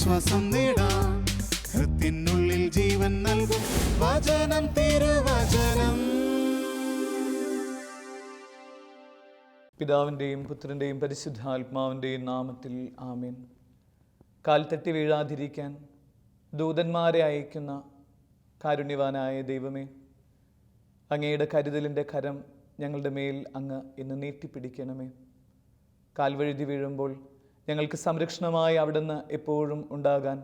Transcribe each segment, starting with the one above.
ആശ്വാസം നേടാം. ഹൃത്തിനുള്ളിൽ ജീവൻ നൽകും വചനം, തിരുവചനം. പിതാവിൻ്റെയും പുത്രൻ്റെയും പരിശുദ്ധാത്മാവിൻ്റെയും നാമത്തിൽ ആമേൻ. കാൽ തട്ടി വീഴാതിരിക്കാൻ ദൂതന്മാരെ അയക്കുന്ന കാരുണ്യവാനായ ദൈവമേ, അങ്ങയുടെ കരുതലിൻ്റെ കരം ഞങ്ങളുടെ മേൽ അങ്ങ് ഇന്ന് നീട്ടിപ്പിടിക്കണമേ. കാൽവഴുതി വീഴുമ്പോൾ ഞങ്ങൾക്ക് സംരക്ഷണമായി അവിടുന്ന് എപ്പോഴും ഉണ്ടാകാൻ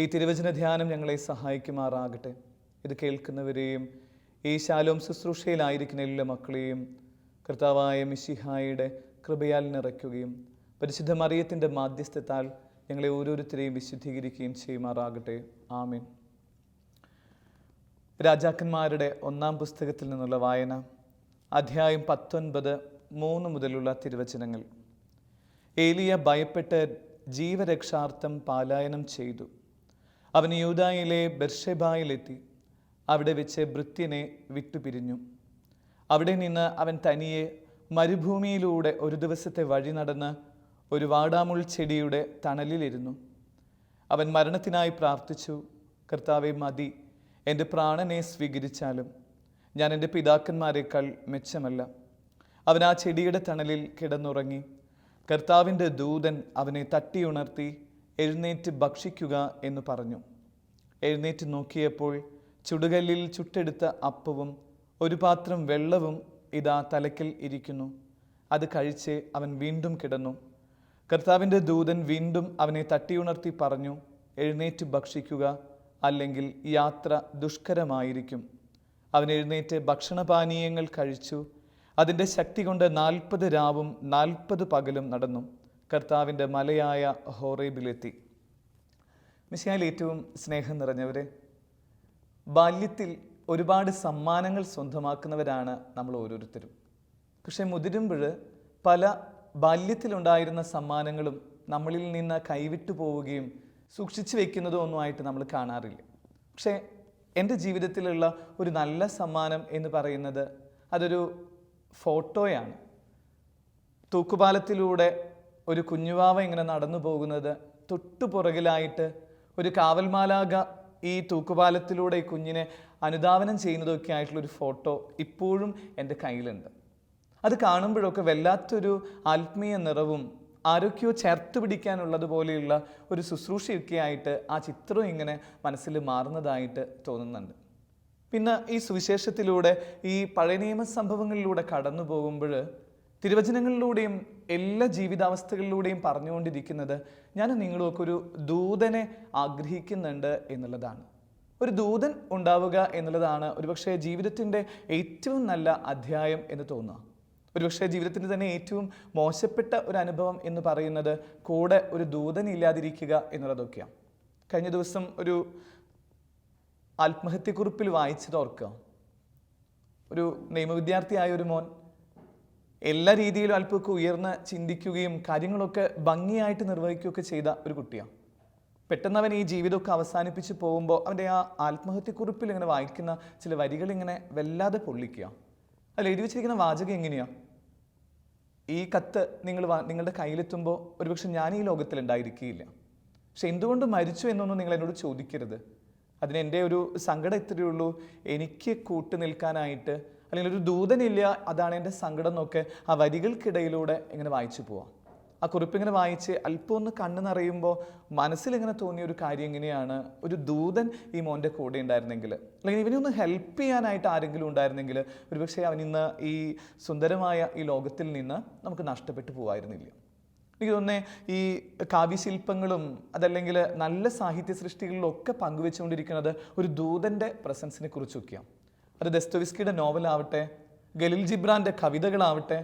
ഈ തിരുവചന ധ്യാനം ഞങ്ങളെ സഹായിക്കുമാറാകട്ടെ. ഇത് കേൾക്കുന്നവരെയും ഈ ശാലോം ശുശ്രൂഷയിലായിരിക്കുന്ന എല്ലാ മക്കളെയും കർത്താവായ മിശിഹായുടെ കൃപയാൽ നിറയ്ക്കുകയും പരിശുദ്ധ മറിയത്തിൻ്റെ മാധ്യസ്ഥത്താൽ ഞങ്ങളെ ഓരോരുത്തരെയും വിശുദ്ധീകരിക്കുകയും ചെയ്യുമാറാകട്ടെ. ആമേൻ. രാജാക്കന്മാരുടെ 1-ാം പുസ്തകത്തിൽ നിന്നുള്ള വായന, അധ്യായം 19, 3 മുതലുള്ള തിരുവചനങ്ങൾ. ഏലിയ ഭയപ്പെട്ട് ജീവരക്ഷാർത്ഥം പലായനം ചെയ്തു. അവൻ യൂദായിലെ ബെർഷെബായിലെത്തി. അവിടെ വെച്ച് ഭൃത്യനെ വിട്ടുപിരിഞ്ഞു. അവിടെ നിന്ന് അവൻ തനിയെ മരുഭൂമിയിലൂടെ ഒരു ദിവസത്തെ വഴി നടന്ന് ഒരു വാടാമുൾ ചെടിയുടെ തണലിലിരുന്നു. അവൻ മരണത്തിനായി പ്രാർത്ഥിച്ചു. കർത്താവേ, മതി, എൻ്റെ പ്രാണനെ സ്വീകരിച്ചാലും ഞാൻ എൻ്റെ പിതാക്കന്മാരെക്കാൾ മെച്ചമല്ല. അവൻ ആ ചെടിയുടെ തണലിൽ കിടന്നുറങ്ങി. കർത്താവിൻ്റെ ദൂതൻ അവനെ തട്ടിയുണർത്തി എഴുന്നേറ്റ് ഭക്ഷിക്കുക എന്ന് പറഞ്ഞു. എഴുന്നേറ്റ് നോക്കിയപ്പോൾ ചുടുകല്ലിൽ ചുട്ടെടുത്ത അപ്പവും ഒരു പാത്രം വെള്ളവും ഇതാ തലയ്ക്കൽ ഇരിക്കുന്നു. അത് കഴിച്ച് അവൻ വീണ്ടും കിടന്നു. കർത്താവിൻ്റെ ദൂതൻ വീണ്ടും അവനെ തട്ടിയുണർത്തി പറഞ്ഞു, എഴുന്നേറ്റ് ഭക്ഷിക്കുക, അല്ലെങ്കിൽ യാത്ര ദുഷ്കരമായിരിക്കും. അവൻ എഴുന്നേറ്റ് ഭക്ഷണപാനീയങ്ങൾ കഴിച്ചു. അതിൻ്റെ ശക്തി കൊണ്ട് 40 രാവും 40 പകലും നടന്നു കർത്താവിൻ്റെ മലയായ ഹോറേബിലെത്തി. മിശിഹായിൽ ഏറ്റവും സ്നേഹം നിറഞ്ഞവരെ, ബാല്യത്തിൽ ഒരുപാട് സമ്മാനങ്ങൾ സ്വന്തമാക്കുന്നവരാണ് നമ്മൾ ഓരോരുത്തരും. പക്ഷെ മുതിരുമ്പോൾ പല ബാല്യത്തിലുണ്ടായിരുന്ന സമ്മാനങ്ങളും നമ്മളിൽ നിന്ന് കൈവിട്ടു പോവുകയും സൂക്ഷിച്ചു വെക്കുന്നതോ ഒന്നുമായിട്ട് നമ്മൾ കാണാറില്ല. പക്ഷേ എൻ്റെ ജീവിതത്തിലുള്ള ഒരു നല്ല സമ്മാനം എന്ന് പറയുന്നത് അതൊരു ഫോട്ടോയാണ്. തൂക്കുപാലത്തിലൂടെ ഒരു കുഞ്ഞുവാവ ഇങ്ങനെ നടന്നു പോകുന്നത്, തൊട്ടുപുറകിലായിട്ട് ഒരു കാവൽമാലാക ഈ തൂക്കുപാലത്തിലൂടെ ഈ കുഞ്ഞിനെ അനുധാവനം ചെയ്യുന്നതൊക്കെ ആയിട്ടുള്ളൊരു ഫോട്ടോ ഇപ്പോഴും എൻ്റെ കയ്യിലുണ്ട്. അത് കാണുമ്പോഴൊക്കെ വല്ലാത്തൊരു ആത്മീയ നിറവും ആരൊക്കെയോ ചേർത്ത് പിടിക്കാനുള്ളതുപോലെയുള്ള ഒരു ശുശ്രൂഷയൊക്കെ ആയിട്ട് ആ ചിത്രം ഇങ്ങനെ മനസ്സിൽ മാറുന്നതായിട്ട് തോന്നുന്നുണ്ട്. പിന്നെ ഈ സുവിശേഷത്തിലൂടെ ഈ പഴയ നിയമ സംഭവങ്ങളിലൂടെ കടന്നു പോകുമ്പോൾ തിരുവചനങ്ങളിലൂടെയും എല്ലാ ജീവിതാവസ്ഥകളിലൂടെയും പറഞ്ഞുകൊണ്ടിരിക്കുന്നത് ഞാൻ നിങ്ങളൊക്കെ ഒരു ദൂതനെ ആഗ്രഹിക്കുന്നുണ്ട് എന്നുള്ളതാണ്. ഒരു ദൂതൻ ഉണ്ടാവുക എന്നുള്ളതാണ് ഒരുപക്ഷെ ജീവിതത്തിൻ്റെ ഏറ്റവും നല്ല അധ്യായം എന്ന് തോന്നുക. ഒരുപക്ഷെ ജീവിതത്തിൻ്റെ തന്നെ ഏറ്റവും മോശപ്പെട്ട ഒരു അനുഭവം എന്ന് പറയുന്നത് കൂടെ ഒരു ദൂതൻ ഇല്ലാതിരിക്കുക എന്നുള്ളതൊക്കെയാണ്. കഴിഞ്ഞ ദിവസം ഒരു ആത്മഹത്യക്കുറിപ്പിൽ വായിച്ചത് ഓർക്കുക. ഒരു നിയമവിദ്യാർത്ഥിയായ ഒരു മോൻ എല്ലാ രീതിയിലും അല്പമൊക്കെ ഉയർന്ന് ചിന്തിക്കുകയും കാര്യങ്ങളൊക്കെ ഭംഗിയായിട്ട് നിർവഹിക്കുകയൊക്കെ ചെയ്ത ഒരു കുട്ടിയാണ്. പെട്ടെന്ന് അവൻ ഈ ജീവിതമൊക്കെ അവസാനിപ്പിച്ച് പോകുമ്പോൾ അവൻ്റെ ആ ആത്മഹത്യക്കുറിപ്പിൽ ഇങ്ങനെ വായിക്കുന്ന ചില വരികൾ ഇങ്ങനെ വല്ലാതെ പൊള്ളിക്കുക. അതിൽ എഴുതി വെച്ചിരിക്കുന്ന വാചകം എങ്ങനെയാണ്? ഈ കത്ത് നിങ്ങളുടെ കയ്യിലെത്തുമ്പോൾ ഒരുപക്ഷെ ഞാൻ ഈ ലോകത്തിൽ ഉണ്ടായിരിക്കുകയില്ല, പക്ഷെ എന്തുകൊണ്ട് മരിച്ചു എന്നൊന്നും നിങ്ങൾ എന്നോട് ചോദിക്കരുത്. അതിന് എൻ്റെ ഒരു സങ്കടം ഇത്രയേ ഉള്ളൂ, എനിക്ക് കൂട്ടു നിൽക്കാനായിട്ട് അല്ലെങ്കിൽ ഒരു ദൂതനില്ല, അതാണ് എൻ്റെ സങ്കടം എന്നൊക്കെ ആ വരികൾക്കിടയിലൂടെ ഇങ്ങനെ വായിച്ചു പോവാം. ആ കുറിപ്പിങ്ങനെ വായിച്ച് അല്പം ഒന്ന് കണ്ണു നിറയുമ്പോൾ മനസ്സിലിങ്ങനെ തോന്നിയ ഒരു കാര്യം എങ്ങനെയാണ്, ഒരു ദൂതൻ ഈ മോൻ്റെ കൂടെ ഉണ്ടായിരുന്നെങ്കിൽ, അല്ലെങ്കിൽ ഇവനെ ഒന്ന് ഹെൽപ്പ് ചെയ്യാനായിട്ട് ആരെങ്കിലും ഉണ്ടായിരുന്നെങ്കിൽ ഒരുപക്ഷെ അവനിന്ന് ഈ സുന്ദരമായ ഈ ലോകത്തിൽ നിന്ന് നമുക്ക് നഷ്ടപ്പെട്ടു പോവായിരുന്നില്ല. എനിക്ക് തോന്നുന്നേ ഈ കാവ്യശില്പങ്ങളും അതല്ലെങ്കിൽ നല്ല സാഹിത്യ സൃഷ്ടികളിലൊക്കെ പങ്കുവെച്ചുകൊണ്ടിരിക്കുന്നത് ഒരു ദൂതൻ്റെ പ്രസൻസിനെ കുറിച്ചൊക്കെയാണ്. അത് ദസ്തോവ്സ്കിയുടെ നോവലാവട്ടെ, ഖലീൽ ജിബ്രാൻ്റെ കവിതകളാവട്ടെ,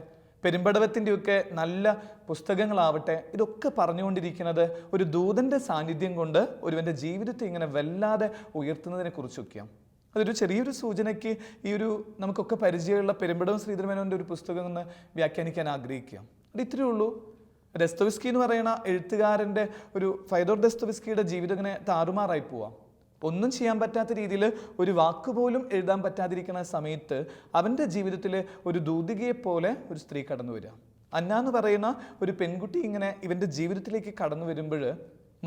പെരുമ്പടവത്തിൻ്റെയൊക്കെ നല്ല പുസ്തകങ്ങളാവട്ടെ, ഇതൊക്കെ പറഞ്ഞുകൊണ്ടിരിക്കുന്നത് ഒരു ദൂതൻ്റെ സാന്നിധ്യം കൊണ്ട് ഒരുവൻ്റെ ജീവിതത്തെ ഇങ്ങനെ വല്ലാതെ ഉയർത്തുന്നതിനെ കുറിച്ചൊക്കെയാണ്. അതൊരു ചെറിയൊരു സൂചനയ്ക്ക് ഈ ഒരു നമുക്കൊക്കെ പരിചയമുള്ള പെരുമ്പടവം ശ്രീധരമേനോൻ്റെ ഒരു പുസ്തകം ഒന്ന് വ്യാഖ്യാനിക്കാൻ ആഗ്രഹിക്കുക. അത് ഇത്രയേ ഉള്ളൂ. ദസ്തോവ്സ്കി എന്ന് പറയുന്ന എഴുത്തുകാരൻ്റെ ഒരു ഫൈദോർ ദസ്തോവ്സ്കിയുടെ ജീവിതം ഇങ്ങനെ താറുമാറായി പോവാം. ഒന്നും ചെയ്യാൻ പറ്റാത്ത രീതിയിൽ ഒരു വാക്കുപോലും എഴുതാൻ പറ്റാതിരിക്കുന്ന സമയത്ത് അവൻ്റെ ജീവിതത്തിൽ ഒരു ദൂതികയെ പോലെ ഒരു സ്ത്രീ കടന്നു വരിക. അന്ന എന്ന് പറയുന്ന ഒരു പെൺകുട്ടി ഇങ്ങനെ ഇവൻ്റെ ജീവിതത്തിലേക്ക് കടന്നു വരുമ്പോൾ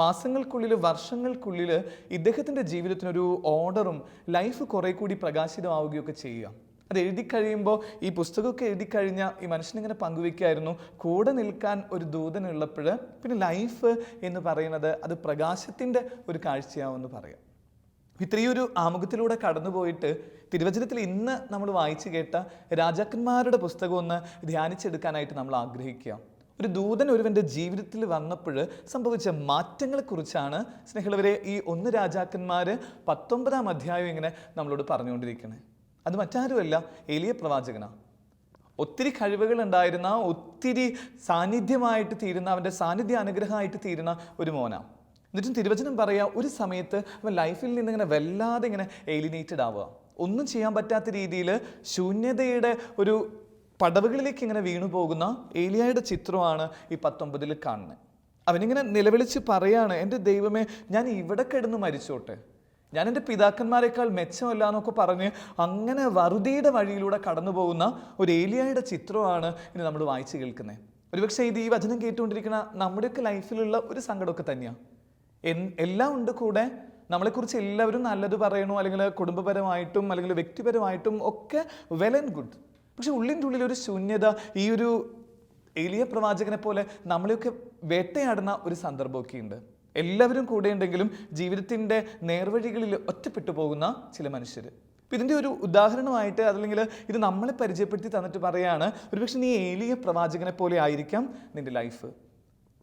മാസങ്ങൾക്കുള്ളിൽ, വർഷങ്ങൾക്കുള്ളിൽ ഇദ്ദേഹത്തിൻ്റെ ജീവിതത്തിനൊരു ഓർഡറും ലൈഫ് കുറെ കൂടി പ്രകാശിതമാവുകയൊക്കെ ചെയ്യുക. അത് എഴുതി കഴിയുമ്പോൾ, ഈ പുസ്തകമൊക്കെ എഴുതി കഴിഞ്ഞ ഈ മനുഷ്യനിങ്ങനെ പങ്കുവെക്കായിരുന്നു, കൂടെ നിൽക്കാൻ ഒരു ദൂതനുള്ളപ്പോൾ പിന്നെ ലൈഫ് എന്ന് പറയുന്നത് അത് പ്രകാശത്തിൻ്റെ ഒരു കാഴ്ചയാവുമെന്ന് പറയാം. ഇത്രയൊരു ആമുഖത്തിലൂടെ കടന്നുപോയിട്ട് തിരുവചനത്തിൽ ഇന്ന് നമ്മൾ വായിച്ചു കേട്ട രാജാക്കന്മാരുടെ പുസ്തകം ഒന്ന് ധ്യാനിച്ചെടുക്കാനായിട്ട് നമ്മൾ ആഗ്രഹിക്കുക. ഒരു ദൂതൻ ഒരുവൻ്റെ ജീവിതത്തിൽ വന്നപ്പോൾ സംഭവിച്ച മാറ്റങ്ങളെക്കുറിച്ചാണ് സ്നേഹിതരെ ഈ 1 രാജാക്കന്മാർ 19-ാം അധ്യായം ഇങ്ങനെ നമ്മളോട് പറഞ്ഞുകൊണ്ടിരിക്കുന്നത്. അത് മറ്റാരുമല്ല, ഏലിയ പ്രവാചകനാണ്. ഒത്തിരി കഴിവുകൾ ഉണ്ടായിരുന്ന, ഒത്തിരി സാന്നിധ്യമായിട്ട് തീരുന്ന, അവൻ്റെ സാന്നിധ്യ അനുഗ്രഹമായിട്ട് തീരുന്ന ഒരു മോനാണ്. എന്നിട്ടും തിരുവചനം പറയുക, ഒരു സമയത്ത് അവൻ ലൈഫിൽ നിന്ന് ഇങ്ങനെ വല്ലാതെ ഇങ്ങനെ ഏലിനേറ്റഡ് ആവുക, ഒന്നും ചെയ്യാൻ പറ്റാത്ത രീതിയിൽ ശൂന്യതയുടെ ഒരു പടവുകളിലേക്ക് ഇങ്ങനെ വീണു പോകുന്ന ഏലിയായുടെ ചിത്രമാണ് ഈ 19-ൽ കാണുന്നത്. അവനിങ്ങനെ നിലവിളിച്ച് പറയാണ്, എൻ്റെ ദൈവമേ, ഞാൻ ഇവിടെ കിടന്ന് മരിച്ചോട്ടെ, ഞാൻ എൻ്റെ പിതാക്കന്മാരെക്കാൾ മെച്ചമല്ല എന്നൊക്കെ പറഞ്ഞ് അങ്ങനെ വറുതിയുടെ വഴിയിലൂടെ കടന്നു പോകുന്ന ഒരു ഏലിയായുടെ ചിത്രമാണ് ഇനി നമ്മൾ വായിച്ച് കേൾക്കുന്നത്. ഒരുപക്ഷെ ഇത് ഈ വചനം കേട്ടുകൊണ്ടിരിക്കുന്ന നമ്മുടെയൊക്കെ ലൈഫിലുള്ള ഒരു സങ്കടമൊക്കെ തന്നെയാണ്. എല്ലാം ഉണ്ട് കൂടെ, നമ്മളെക്കുറിച്ച് എല്ലാവരും നല്ലത് പറയണു, അല്ലെങ്കിൽ കുടുംബപരമായിട്ടും അല്ലെങ്കിൽ വ്യക്തിപരമായിട്ടും ഒക്കെ വെൽ ആൻഡ് ഗുഡ്. പക്ഷെ ഉള്ളിൻ്റെ ഉള്ളിൽ ഒരു ശൂന്യത ഈ ഒരു ഏലിയ പ്രവാചകനെ പോലെ നമ്മളെയൊക്കെ വേട്ടയാടുന്ന ഒരു സന്ദർഭമൊക്കെ ഉണ്ട്. എല്ലാവരും കൂടെ ഉണ്ടെങ്കിലും ജീവിതത്തിൻ്റെ നേർവഴികളിൽ ഒറ്റപ്പെട്ടു പോകുന്ന ചില മനുഷ്യർ. അപ്പം ഇതിൻ്റെ ഒരു ഉദാഹരണമായിട്ട്, അല്ലെങ്കിൽ ഇത് നമ്മളെ പരിചയപ്പെടുത്തി തന്നിട്ട് പറയാണ്, ഒരുപക്ഷെ നീ ഏലിയ പ്രവാചകനെ പോലെ ആയിരിക്കാം നിൻ്റെ ലൈഫ്.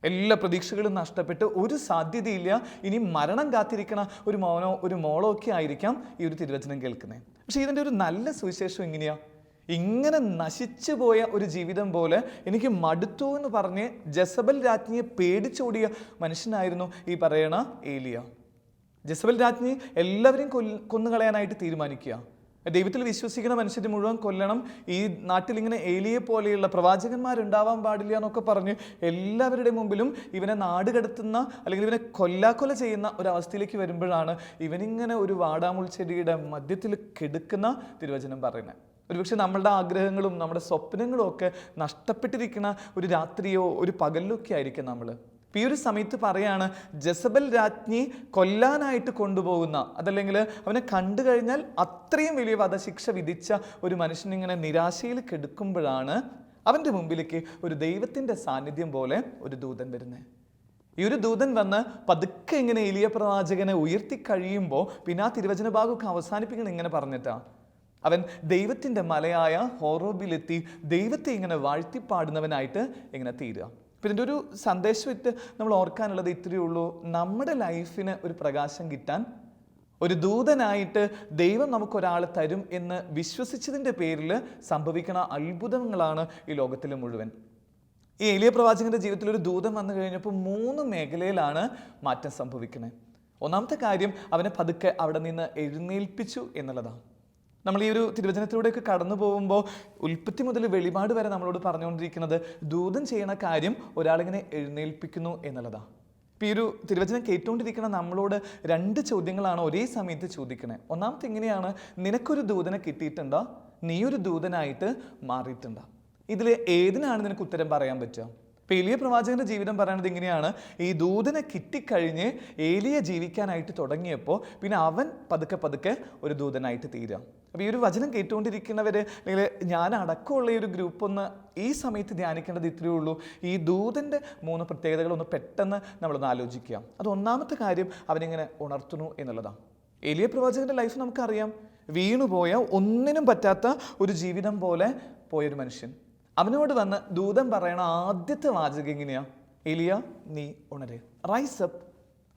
എല്ലാ പ്രതീക്ഷകളും നഷ്ടപ്പെട്ട് ഒരു സാധ്യതയില്ല, ഇനി മരണം കാത്തിരിക്കണ ഒരു മോനോ ഒരു മോളോ ഒക്കെ ആയിരിക്കാം ഈ ഒരു തിരുവചനം കേൾക്കുന്നത്. പക്ഷെ ഇതിൻ്റെ ഒരു നല്ല സുവിശേഷം എങ്ങനെയാ? ഇങ്ങനെ നശിച്ചു പോയ ഒരു ജീവിതം പോലെ എനിക്ക് മടുത്തു എന്ന് പറഞ്ഞ് ജസബൽ രാജ്ഞിയെ പേടിച്ചോടിയ മനുഷ്യനായിരുന്നു ഈ പറയണ ഏലിയ. ജസബൽ രാജ്ഞി എല്ലാവരെയും കൊന്നുകളയാനായിട്ട് തീരുമാനിക്കുക. ദൈവത്തിൽ വിശ്വസിക്കുന്ന മനുഷ്യരെ മുഴുവൻ കൊല്ലണം, ഈ നാട്ടിൽ ഇങ്ങനെ ഏലിയെ പോലെയുള്ള പ്രവാചകന്മാരുണ്ടാവാൻ പാടില്ല എന്നൊക്കെ പറഞ്ഞ് എല്ലാവരുടെ മുമ്പിലും ഇവനെ നാട് കടത്തുന്ന അല്ലെങ്കിൽ ഇവനെ കൊല്ലാക്കൊല ചെയ്യുന്ന ഒരവസ്ഥയിലേക്ക് വരുമ്പോഴാണ് ഇവനിങ്ങനെ ഒരു വാടാമുൾച്ചെടിയുടെ മധ്യത്തിൽ കിടക്കുന്ന തിരുവചനം പറയുന്നത്. ഒരുപക്ഷെ നമ്മളുടെ ആഗ്രഹങ്ങളും നമ്മുടെ സ്വപ്നങ്ങളും ഒക്കെ നഷ്ടപ്പെട്ടിരിക്കുന്ന ഒരു രാത്രിയോ ഒരു പകലിലോ ഒക്കെ ആയിരിക്കും നമ്മൾ. ഈ ഒരു സമയത്ത് പറയാണ്, ജസബൽ രാജ്ഞി കൊല്ലാനായിട്ട് കൊണ്ടുപോകുന്ന, അതല്ലെങ്കിൽ അവനെ കണ്ടു കഴിഞ്ഞാൽ അത്രയും വലിയ വധശിക്ഷ വിധിച്ച ഒരു മനുഷ്യനിങ്ങനെ നിരാശയിൽ കെടുക്കുമ്പോഴാണ് അവൻ്റെ മുമ്പിലേക്ക് ഒരു ദൈവത്തിൻ്റെ സാന്നിധ്യം പോലെ ഒരു ദൂതൻ വരുന്നത്. ഈ ഒരു ദൂതൻ വന്ന് പതുക്കെ ഇങ്ങനെ ഏലിയ പ്രവാചകനെ ഉയർത്തി കഴിയുമ്പോൾ പിന്നെ ആ തിരുവചന ഭാഗമൊക്കെ അവസാനിപ്പിക്കുന്നത് ഇങ്ങനെ പറഞ്ഞിട്ടാണ്, അവൻ ദൈവത്തിൻ്റെ മലയായ ഹോറോബിലെത്തി ദൈവത്തെ ഇങ്ങനെ വാഴ്ത്തിപ്പാടുന്നവനായിട്ട് ഇങ്ങനെ തീരുക. അപ്പം ഇതിൻ്റെ ഒരു സന്ദേശമായിട്ട് നമ്മൾ ഓർക്കാനുള്ളത് ഇത്രയേ ഉള്ളൂ. നമ്മുടെ ലൈഫിന് ഒരു പ്രകാശം കിട്ടാൻ ഒരു ദൂതനായിട്ട് ദൈവം നമുക്കൊരാൾ തരും എന്ന് വിശ്വസിച്ചതിൻ്റെ പേരിൽ സംഭവിക്കുന്ന അത്ഭുതങ്ങളാണ് ഈ ലോകത്തിൽ മുഴുവൻ. ഈ ഏലിയ പ്രവാചകന്റെ ജീവിതത്തിൽ ഒരു ദൂതൻ വന്നു കഴിഞ്ഞപ്പോൾ 3 മേഖലയിലാണ് മാറ്റം സംഭവിക്കുന്നത്. ഒന്നാമത്തെ കാര്യം, അവനെ പതുക്കെ അവിടെ നിന്ന് എഴുന്നേൽപ്പിച്ചു എന്നുള്ളതാണ്. നമ്മൾ ഈ ഒരു തിരുവചനത്തിലൂടെയൊക്കെ കടന്നു പോകുമ്പോൾ ഉൽപ്പത്തി മുതൽ വെളിപാട് വരെ നമ്മളോട് പറഞ്ഞുകൊണ്ടിരിക്കുന്നത് ദൂതൻ ചെയ്യണ കാര്യം ഒരാളിങ്ങനെ എഴുന്നേൽപ്പിക്കുന്നു എന്നുള്ളതാണ്. ഇപ്പം ഈ ഒരു തിരുവചനം കേട്ടുകൊണ്ടിരിക്കുന്ന നമ്മളോട് 2 ചോദ്യങ്ങളാണ് ഒരേ സമയത്ത് ചോദിക്കണേ. ഒന്നാമത്തെ ഇങ്ങനെയാണ്, നിനക്കൊരു ദൂതനെ കിട്ടിയിട്ടുണ്ടോ? നീ ഒരു ദൂതനായിട്ട് മാറിയിട്ടുണ്ടോ? ഇതിൽ ഏതിനാണ് നിനക്ക് ഉത്തരം പറയാൻ പറ്റുക? ഇപ്പം ഏലിയ പ്രവാചകന്റെ ജീവിതം പറയുന്നത് ഇങ്ങനെയാണ്, ഈ ദൂതനെ കിട്ടിക്കഴിഞ്ഞ് ഏലിയ ജീവിക്കാനായിട്ട് തുടങ്ങിയപ്പോൾ പിന്നെ അവൻ പതുക്കെ പതുക്കെ ഒരു ദൂതനായിട്ട് തീരുക. അപ്പോൾ ഈ ഒരു വചനം കേട്ടുകൊണ്ടിരിക്കുന്നവർ, അല്ലെങ്കിൽ ഞാൻ അടക്കമുള്ള ഈ ഒരു ഗ്രൂപ്പ് ഒന്ന് ഈ സമയത്ത് ധ്യാനിക്കേണ്ടത് ഇത്രയേ ഉള്ളൂ. ഈ ദൂതൻ്റെ 3 പ്രത്യേകതകളൊന്ന് പെട്ടെന്ന് നമ്മളൊന്ന് ആലോചിക്കുക. അത് ഒന്നാമത്തെ കാര്യം, അവനിങ്ങനെ ഉണർത്തുന്നു എന്നുള്ളതാണ്. ഏലിയ പ്രവാചകന്റെ ലൈഫ് നമുക്കറിയാം, വീണുപോയ ഒന്നിനും പറ്റാത്ത ഒരു ജീവിതം പോലെ പോയൊരു മനുഷ്യൻ. അവനോട് വന്ന് ദൂതൻ പറയണ ആദ്യത്തെ വാചകം എങ്ങനെയാ? ഏലിയ, നീ ഉണര്, റൈസ് അപ്പ്,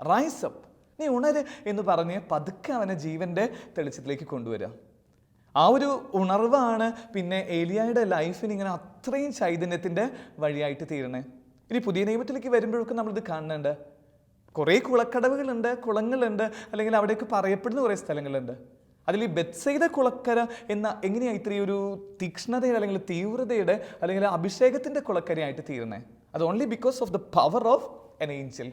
റൈസ് അപ്പ്, നീ ഉണര് എന്ന് പറഞ്ഞ് പതുക്കെ അവനെ ജീവന്റെ തെളിച്ചത്തിലേക്ക് കൊണ്ടുവരിക. ആ ഒരു ഉണർവാണ് പിന്നെ ഏലിയായുടെ ലൈഫിന് ഇങ്ങനെ അത്രയും ചൈതന്യത്തിൻ്റെ വഴിയായിട്ട് തീരണേ. ഇനി പുതിയ നിയമത്തിലേക്ക് വരുമ്പോഴൊക്കെ നമ്മളിത് കാണുന്നുണ്ട്. കുറേ കുളക്കടവുകളുണ്ട്, കുളങ്ങളുണ്ട്, അല്ലെങ്കിൽ അവിടെയൊക്കെ പറയപ്പെടുന്ന കുറേ സ്ഥലങ്ങളുണ്ട്. അതിൽ ഈ ബെത്സൈദ കുളക്കര എന്ന എങ്ങനെയാണ് ഇത്രയും ഒരു തീക്ഷ്ണതയുടെ അല്ലെങ്കിൽ തീവ്രതയുടെ അല്ലെങ്കിൽ അഭിഷേകത്തിൻ്റെ കുളക്കരയായിട്ട് തീരുന്നത്? അത് only because of the power of N Angel.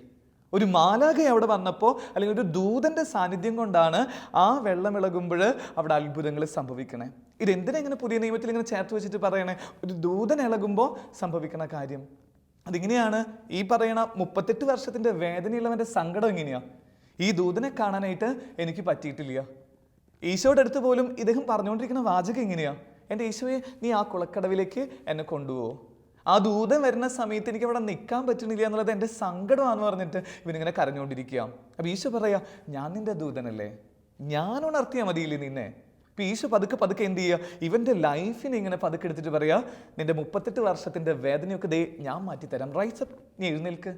ഒരു മാലാഖ അവിടെ വന്നപ്പോൾ അല്ലെങ്കിൽ ഒരു ദൂതൻ്റെ സാന്നിധ്യം കൊണ്ടാണ് ആ വെള്ളം ഇളകുമ്പോൾ അവിടെ അത്ഭുതങ്ങൾ സംഭവിക്കണേ. ഇതെന്തിനാ ഇങ്ങനെ പുതിയ നിയമത്തിൽ ഇങ്ങനെ ചേർത്ത് വെച്ചിട്ട് പറയണേ? ഒരു ദൂതൻ ഇളകുമ്പോൾ സംഭവിക്കണ കാര്യം. അതിങ്ങനെയാണ്, ഈ പറയണ 38 വർഷത്തിന്റെ വേദനയുള്ളവന്റെ സങ്കടം എങ്ങനെയാ? ഈ ദൂതനെ കാണാനായിട്ട് എനിക്ക് പറ്റിയിട്ടില്ല. ഈശോയുടെ അടുത്ത് പോലും ഇദ്ദേഹം പറഞ്ഞുകൊണ്ടിരിക്കുന്ന വാചകം എങ്ങനെയാ? എൻ്റെ ഈശോയെ, നീ ആ കുളക്കടവിലേക്ക് എന്നെ കൊണ്ടുപോകുമോ? ആ ദൂതൻ വരുന്ന സമയത്ത് എനിക്ക് അവിടെ നിൽക്കാൻ പറ്റുന്നില്ല എന്നുള്ളത് എൻ്റെ സങ്കടമാണെന്ന് പറഞ്ഞിട്ട് ഇവനിങ്ങനെ കരഞ്ഞുകൊണ്ടിരിക്കുക. അപ്പം ഈശോ പറയാ, ഞാൻ നിന്റെ ദൂതനല്ലേ, ഞാൻ ഉണർത്തിയാൽ മതിയില്ലേ നിന്നെ? ഇപ്പം ഈശോ പതുക്കെ എന്ത് ചെയ്യുക, ഇവൻ്റെ ലൈഫിനെ ഇങ്ങനെ പതുക്കെ എടുത്തിട്ട് പറയാ, നിന്റെ 38 വർഷത്തിൻ്റെ വേദനയൊക്കെ ദേ ഞാൻ മാറ്റിത്തരാം, റൈറ്റ്സ് അപ്പ്, നീ എഴുന്നേൽക്ക്.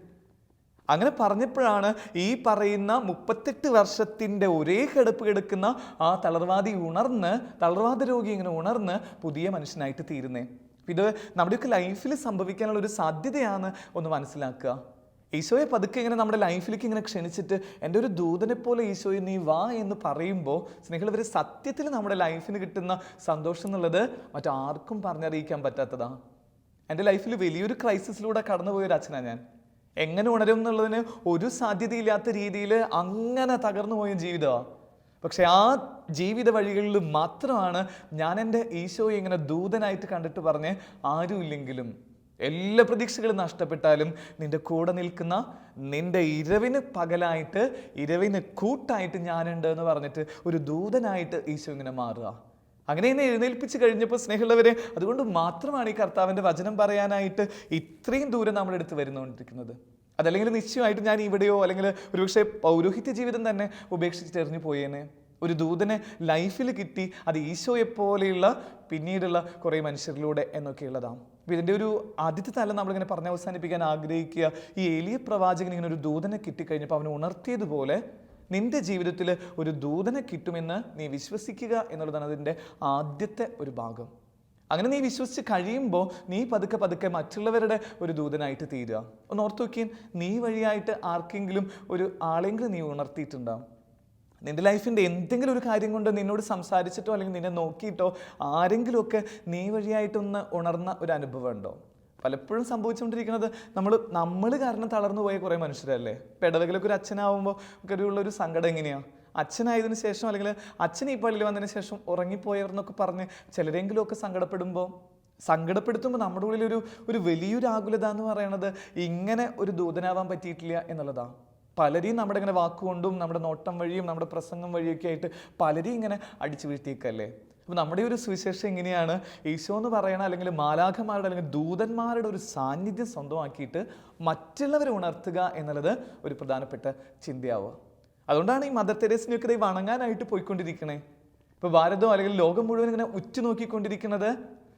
അങ്ങനെ പറഞ്ഞപ്പോഴാണ് ഈ പറയുന്ന 38 വർഷത്തിൻ്റെ ഒരേ കിടപ്പ് കിടക്കുന്ന ആ തളർവാദ രോഗി ഇങ്ങനെ ഉണർന്ന് പുതിയ മനുഷ്യനായിട്ട് തീരുന്നേ. ഇത് നമ്മുടെയൊക്കെ ലൈഫിൽ സംഭവിക്കാനുള്ള ഒരു സാധ്യതയാണ് ഒന്ന് മനസ്സിലാക്കുക. ഈശോയെ പതുക്കെ ഇങ്ങനെ നമ്മുടെ ലൈഫിലേക്ക് ഇങ്ങനെ ക്ഷണിച്ചിട്ട് എൻ്റെ ഒരു ദൂതനെ പോലെ ഈശോയെ നീ വാ എന്ന് പറയുമ്പോൾ സ്നേഹിതരെ, സത്യത്തിൽ നമ്മുടെ ലൈഫിന് കിട്ടുന്ന സന്തോഷം എന്നുള്ളത് മറ്റാർക്കും പറഞ്ഞറിയിക്കാൻ പറ്റാത്തതാണ്. എൻ്റെ ലൈഫിൽ വലിയൊരു ക്രൈസിസിലൂടെ കടന്നുപോയൊരു അച്ഛനാണ് ഞാൻ. എങ്ങനെ ഉണരും എന്നുള്ളതിന് ഒരു സാധ്യതയില്ലാത്ത രീതിയിൽ അങ്ങനെ തകർന്നു പോയ ജീവിതമാണ്. പക്ഷെ ആ ജീവിത വഴികളിൽ മാത്രമാണ് ഞാൻ എൻ്റെ ഈശോയെ ഇങ്ങനെ ദൂതനായിട്ട് കണ്ടിട്ട് പറഞ്ഞ്, ആരുമില്ലെങ്കിലും എല്ലാ പ്രതീക്ഷകളും നഷ്ടപ്പെട്ടാലും നിന്റെ കൂടെ നിൽക്കുന്ന, നിന്റെ ഇരവിന് പകലായിട്ട് ഇരവിന് കൂട്ടായിട്ട് ഞാനുണ്ട് എന്ന് പറഞ്ഞിട്ട് ഒരു ദൂതനായിട്ട് ഈശോ ഇങ്ങനെ മാറുക. അങ്ങനെ എന്നെ എഴുന്നേൽപ്പിച്ച് കഴിഞ്ഞപ്പോൾ സ്നേഹമുള്ളവരെ, അതുകൊണ്ട് മാത്രമാണ് ഈ കർത്താവിൻ്റെ വചനം പറയാനായിട്ട് ഇത്രയും ദൂരം നമ്മുടെ അടുത്ത് വരുന്നുകൊണ്ടിരിക്കുന്നത്. അതല്ലെങ്കിൽ നിശ്ചയമായിട്ട് ഞാൻ ഇവിടെയോ അല്ലെങ്കിൽ ഒരുപക്ഷെ പൗരോഹിത്യ ജീവിതം തന്നെ ഉപേക്ഷിച്ചിട്ട് എറിഞ്ഞു പോയേനെ. ഒരു ദൂതനെ ലൈഫിൽ കിട്ടി, അത് ഈശോയെപ്പോലെയുള്ള പിന്നീടുള്ള കുറേ മനുഷ്യരിലൂടെ എന്നൊക്കെയുള്ളതാണ്. അപ്പോൾ ഇതിൻ്റെ ഒരു ആദ്യത്തെ തലം നമ്മളിങ്ങനെ പറഞ്ഞ് അവസാനിപ്പിക്കാൻ ആഗ്രഹിക്കുക, ഈ ഏലിയ പ്രവാചകൻ ഇങ്ങനെ ഒരു ദൂതനെ കിട്ടിക്കഴിഞ്ഞപ്പോൾ അവന് ഉണർത്തിയതുപോലെ നിന്റെ ജീവിതത്തിൽ ഒരു ദൂതനെ കിട്ടുമെന്ന് നീ വിശ്വസിക്കുക എന്നുള്ളതാണ് അതിൻ്റെ ആദ്യത്തെ ഒരു ഭാഗം. അങ്ങനെ നീ വിശ്വസിച്ച് കഴിയുമ്പോൾ നീ പതുക്കെ മറ്റുള്ളവരുടെ ഒരു ദൂതനായിട്ട് തീരുക. ഒന്ന് ഓർത്ത് നോക്കിയാൽ, നീ വഴിയായിട്ട് ആർക്കെങ്കിലും ഒരു ആളെങ്കിലും നീ ഉണർത്തിയിട്ടുണ്ടാവും. നിന്റെ ലൈഫിൻ്റെ എന്തെങ്കിലും ഒരു കാര്യം കൊണ്ട് നിന്നോട് സംസാരിച്ചിട്ടോ അല്ലെങ്കിൽ നിന്നെ നോക്കിയിട്ടോ ആരെങ്കിലുമൊക്കെ നീ വഴിയായിട്ടൊന്ന് ഉണർന്ന ഒരു അനുഭവം ഉണ്ടോ? പലപ്പോഴും സംഭവിച്ചുകൊണ്ടിരിക്കുന്നത് നമ്മൾ കാരണം തളർന്നു പോയ കുറേ മനുഷ്യരല്ലേ. ഇടവകയിലൊക്കെ ഒരു അച്ഛനാവുമ്പോൾ ഒക്കെ ഉള്ളൊരു സങ്കടം എങ്ങനെയാണ്? അച്ഛനായതിനു ശേഷം അല്ലെങ്കിൽ അച്ഛൻ ഈ പള്ളിയിൽ വന്നതിന് ശേഷം ഉറങ്ങിപ്പോയവരെന്നൊക്കെ പറഞ്ഞ് ചിലരെങ്കിലുമൊക്കെ സങ്കടപ്പെടുത്തുമ്പോൾ നമ്മുടെ ഉള്ളിൽ ഒരു വലിയൊരു ആകുലത എന്ന് പറയണത് ഇങ്ങനെ ഒരു ദൂതനാവാൻ പറ്റിയിട്ടില്ല എന്നുള്ളതാണ്. പലരെയും നമ്മുടെ ഇങ്ങനെ വാക്കുകൊണ്ടും നമ്മുടെ നോട്ടം വഴിയും നമ്മുടെ പ്രസംഗം വഴിയൊക്കെ ആയിട്ട് പലരെയും ഇങ്ങനെ അടിച്ചു വീഴ്ത്തിയേക്കല്ലേ. അപ്പോൾ നമ്മുടെ ഒരു സുവിശേഷം എങ്ങനെയാണ്? ഈശോ എന്ന് പറയണ അല്ലെങ്കിൽ മാലാഖമാരുടെ അല്ലെങ്കിൽ ദൂതന്മാരുടെ ഒരു സാന്നിധ്യം സ്വന്തമാക്കിയിട്ട് മറ്റുള്ളവരെ ഉണർത്തുക എന്നുള്ളത് ഒരു പ്രധാനപ്പെട്ട ചിന്തയാവുക. അതുകൊണ്ടാണ് ഈ മദർ തെരേസിനെയൊക്കെ വണങ്ങാനായിട്ട് പോയിക്കൊണ്ടിരിക്കണേ. ഇപ്പോൾ ഭാരതം അല്ലെങ്കിൽ ലോകം മുഴുവൻ ഇങ്ങനെ ഉറ്റുനോക്കിക്കൊണ്ടിരിക്കുന്നത്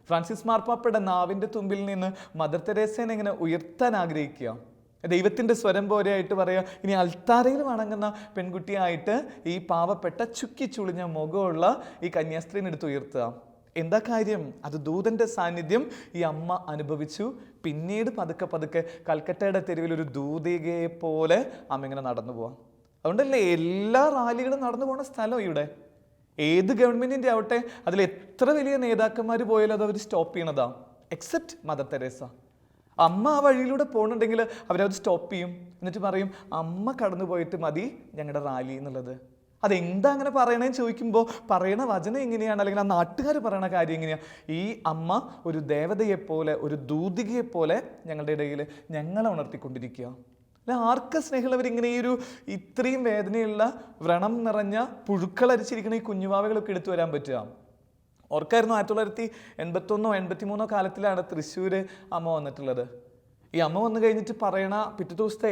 ഫ്രാൻസിസ് മാർപ്പാപ്പയുടെ നാവിൻ്റെ തുമ്പിൽ നിന്ന് മദർ തെരേസേനെ ഇങ്ങനെ ഉയർത്താൻ ആഗ്രഹിക്കുക. ദൈവത്തിൻ്റെ സ്വരം പോലെയായിട്ട് പറയുക, ഇനി അൾത്താരയിൽ വണങ്ങുന്ന പെൺകുട്ടിയായിട്ട് ഈ പാവപ്പെട്ട ചുക്കിച്ചുളിഞ്ഞ മുഖമുള്ള ഈ കന്യാസ്ത്രീനെ എടുത്ത് ഉയർത്തുക. എന്താ കാര്യം? അത് ദൂതൻ്റെ സാന്നിധ്യം ഈ അമ്മ അനുഭവിച്ചു. പിന്നീട് പതുക്കെ കൽക്കട്ടയുടെ തെരുവിൽ ഒരു ദൂതികയെ പോലെ അമ്മ ഇങ്ങനെ നടന്നു പോവാം. അതുകൊണ്ടല്ലേ എല്ലാ റാലികളും നടന്നു പോകുന്ന സ്ഥലം ഇവിടെ. ഏത് ഗവൺമെൻറ്റിൻ്റെ ആവട്ടെ, അതിൽ എത്ര വലിയ നേതാക്കന്മാർ പോയാലും അത് അവർ സ്റ്റോപ്പ് ചെയ്യണതാണ്, എക്സെപ്റ്റ് മദർ തെരേസ. അമ്മ ആ വഴിയിലൂടെ പോകുന്നുണ്ടെങ്കിൽ അവരത് സ്റ്റോപ്പ് ചെയ്യും. എന്നിട്ട് പറയും, അമ്മ കടന്നു പോയിട്ട് മതി ഞങ്ങളുടെ റാലി എന്നുള്ളത്. അതെന്താ അങ്ങനെ പറയണേന്ന് ചോദിക്കുമ്പോൾ പറയണ വചനം എങ്ങനെയാണ്, അല്ലെങ്കിൽ ആ നാട്ടുകാർ പറയണ കാര്യം എങ്ങനെയാണ്? ഈ അമ്മ ഒരു ദേവതയെപ്പോലെ, ഒരു ദൂതികയെപ്പോലെ ഞങ്ങളുടെ ഇടയിൽ ഞങ്ങളെ ഉണർത്തിക്കൊണ്ടിരിക്കുക. അല്ല, ആർക്ക് സ്നേഹമുള്ളവരിങ്ങനെ ഈ ഇത്രയും വേദനയുള്ള വ്രണം നിറഞ്ഞ പുഴുക്കളരിച്ചിരിക്കുന്ന ഈ കുഞ്ഞുവാവകളൊക്കെ എടുത്തു വരാൻ പറ്റുക? ഓർക്കായിരുന്നു 1981 83 കാലത്തിലാണ് തൃശ്ശൂർ അമ്മ വന്നിട്ടുള്ളത്. ഈ അമ്മ വന്നു കഴിഞ്ഞിട്ട് പറയണ പിറ്റേ ദിവസത്തെ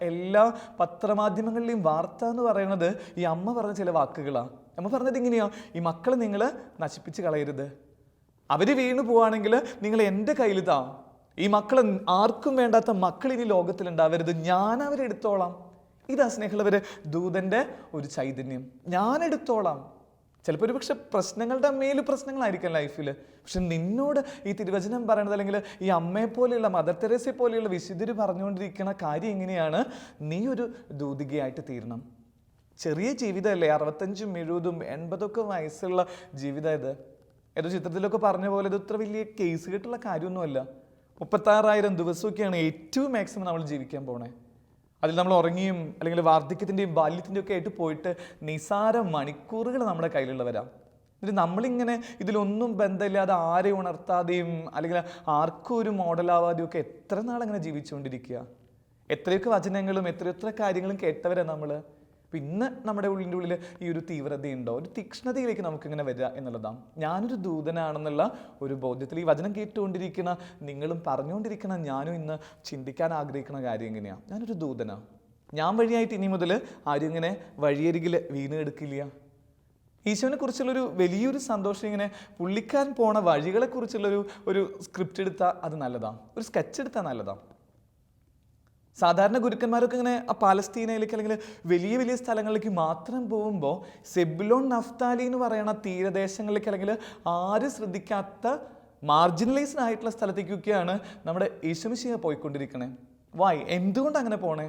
എല്ലാ പത്രമാധ്യമങ്ങളിലെയും വാർത്ത എന്ന് പറയണത് ഈ അമ്മ പറഞ്ഞ ചില വാക്കുകളാണ്. അമ്മ പറഞ്ഞത് ഇങ്ങനെയാ, ഈ മക്കളെ നിങ്ങൾ നശിപ്പിച്ച് കളയരുത്, അവർ വീണു പോവാണെങ്കിൽ നിങ്ങൾ എൻ്റെ കയ്യിൽ താ. ഈ മക്കൾ ആർക്കും വേണ്ടാത്ത മക്കൾ ഇനി ലോകത്തിലുണ്ടാവരുത്, ഞാൻ അവരെ എടുത്തോളാം. ഇതാ സ്നേഹമുള്ളവര് ദൂതൻ്റെ ഒരു ചൈതന്യം, ഞാൻ എടുത്തോളാം. ചിലപ്പോൾ ഒരു പക്ഷെ പ്രശ്നങ്ങളുടെ പ്രശ്നങ്ങളായിരിക്കാം ലൈഫിൽ, പക്ഷെ നിന്നോട് ഈ തിരുവചനം പറയണത് അല്ലെങ്കിൽ ഈ അമ്മയെ പോലെയുള്ള മദർ തെരേസയെ പോലെയുള്ള വിശുദ്ധര് പറഞ്ഞുകൊണ്ടിരിക്കുന്ന കാര്യം എങ്ങനെയാണ്? നീ ഒരു ദൂതികയായിട്ട് തീരണം. ചെറിയ ജീവിതമല്ലേ, 65, 70, 80 വയസ്സുള്ള ജീവിതം ഇത്. ഏതോ ചിത്രത്തിലൊക്കെ പറഞ്ഞ പോലെ ഇത് ഇത്ര വലിയ കേസ് കേട്ടുള്ള കാര്യമൊന്നുമല്ല. 36,000 ദിവസമൊക്കെയാണ് ഏറ്റവും മാക്സിമം നമ്മൾ ജീവിക്കാൻ പോണേ. അതിൽ നമ്മൾ ഉറങ്ങിയും അല്ലെങ്കിൽ വാർദ്ധക്യത്തിൻ്റെയും ബാല്യത്തിൻ്റെയും ഒക്കെ ആയിട്ട് പോയിട്ട് നിസാര മണിക്കൂറുകൾ നമ്മുടെ കയ്യിലുള്ളവരാ. എന്നിട്ട് നമ്മളിങ്ങനെ ഇതിലൊന്നും ബന്ധമില്ലാതെ ആരെ ഉണർത്താതെയും അല്ലെങ്കിൽ ആർക്കും ഒരു മോഡലാവാതെയും ഒക്കെ എത്ര നാളങ്ങനെ ജീവിച്ചുകൊണ്ടിരിക്കുക? എത്രയൊക്കെ വചനങ്ങളും എത്ര കാര്യങ്ങളും കേട്ടവരാ നമ്മൾ. പിന്നെ നമ്മുടെ ഉള്ളിൻ്റെ ഉള്ളിൽ ഈ ഒരു തീവ്രതയുണ്ടോ, ഒരു തീക്ഷ്ണതയിലേക്ക് നമുക്കിങ്ങനെ വരിക എന്നുള്ളതാണ്. ഞാനൊരു ദൂതനാണെന്നുള്ള ഒരു ബോധ്യത്തിൽ ഈ വചനം കേട്ടുകൊണ്ടിരിക്കുന്ന നിങ്ങളും പറഞ്ഞുകൊണ്ടിരിക്കുന്ന ഞാനും ഇന്ന് ചിന്തിക്കാൻ ആഗ്രഹിക്കുന്ന കാര്യം എങ്ങനെയാണ്? ഞാനൊരു ദൂതനാണ്. ഞാൻ വഴിയായിട്ട് ഇനി മുതൽ ആരും ഇങ്ങനെ വഴിയരികിൽ വീണെടുക്കില്ല. ഈശോനെ കുറിച്ചുള്ളൊരു വലിയൊരു സന്തോഷം ഇങ്ങനെ പുള്ളിക്കാരൻ പോണ വഴികളെ കുറിച്ചുള്ളൊരു സ്ക്രിപ്റ്റ് എടുത്താൽ അത് നല്ലതാണ്, ഒരു സ്കെച്ച് എടുത്താൽ നല്ലതാണ്. സാധാരണ ഗുരുക്കന്മാരൊക്കെ ഇങ്ങനെ ആ പാലസ്തീനയിലേക്ക് അല്ലെങ്കിൽ വലിയ വലിയ സ്ഥലങ്ങളിലേക്ക് മാത്രം പോകുമ്പോൾ സെബുലോൺ നഫ്താലി എന്ന് പറയുന്ന തീരദേശങ്ങളിലേക്ക് അല്ലെങ്കിൽ ആരും ശ്രദ്ധിക്കാത്ത മാർജിനലൈസ്ഡ് ആയിട്ടുള്ള സ്ഥലത്തേക്കൊക്കെയാണ് നമ്മുടെ യേശുമിശിഹ പോയിക്കൊണ്ടിരിക്കണേ. എന്തുകൊണ്ട് അങ്ങനെ പോണേ?